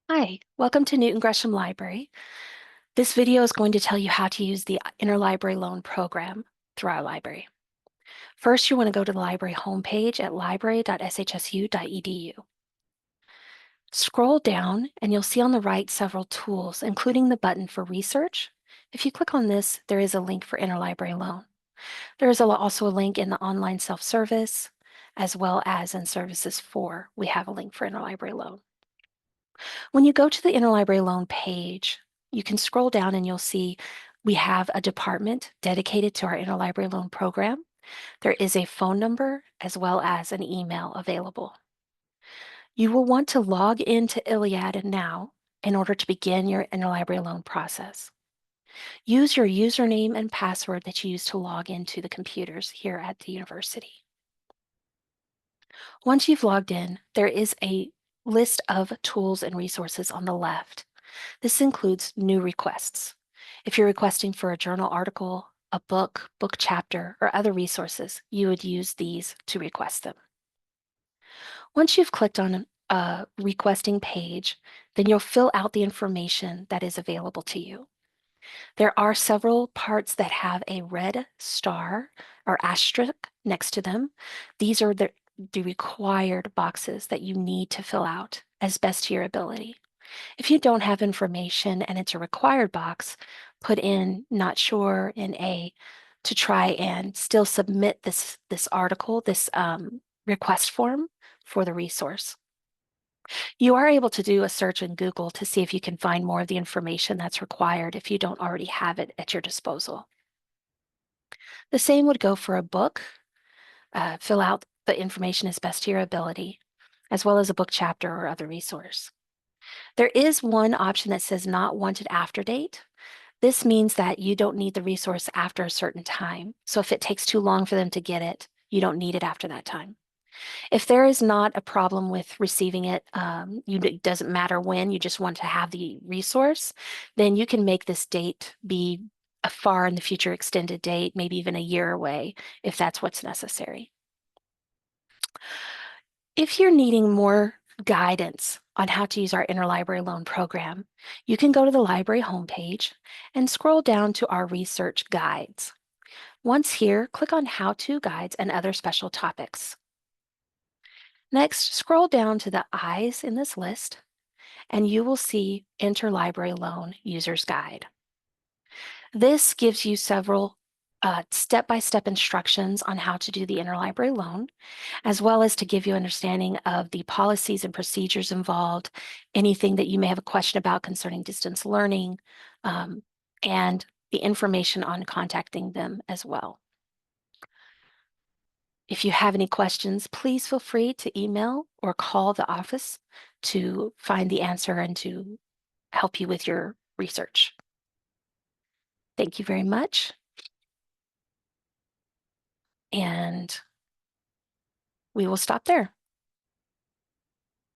Hi, welcome to Newton Gresham Library. This video is going to tell you how to use the interlibrary loan program through our library. First, you want to go to the library homepage at library.shsu.edu. Scroll down and you'll see on the right several tools, including the button for research. If you click on this, there is a link for interlibrary loan. There is also a link in the online self-service, as well as in services 4. We have a link for interlibrary loan. When you go to the interlibrary loan page, you can scroll down and you'll see we have a department dedicated to our interlibrary loan program. There is a phone number as well as an email available. You will want to log into Iliad now in order to begin your interlibrary loan process. Use your username and password that you use to log into the computers here at the university. Once you've logged in, there is a list of tools and resources on the left. This includes new requests. If you're requesting for a journal article, a book chapter, or other resources, you would use these to request them. Once you've clicked on a requesting page, then you'll fill out the information that is available to you. There are several parts that have a red star or asterisk next to them. These are the required boxes that you need to fill out as best to your ability. If you don't have information and it's a required box, put in not sure in A to try and still submit this article, this request form for the resource. You are able to do a search in Google to see if you can find more of the information that's required if you don't already have it at your disposal. The same would go for a book. Fill out the information as best to your ability, as well as a book chapter or other resource. There is one option that says not wanted after date. This means that you don't need the resource after a certain time. So if it takes too long for them to get it, you don't need it after that time. If there is not a problem with receiving it, it doesn't matter when, you just want to have the resource, then you can make this date be a far in the future extended date, maybe even a year away, if that's what's necessary. If you're needing more guidance on how to use our interlibrary loan program, you can go to the library homepage and scroll down to our research guides. Once here, click on how-to guides and other special topics. Next, scroll down to the I's in this list, and you will see Interlibrary Loan User's Guide. This gives you several step-by-step instructions on how to do the interlibrary loan, as well as to give you understanding of the policies and procedures involved, anything that you may have a question about concerning distance learning, and the information on contacting them as well. If you have any questions, please feel free to email or call the office to find the answer and to help you with your research. Thank you very much. And we will stop there.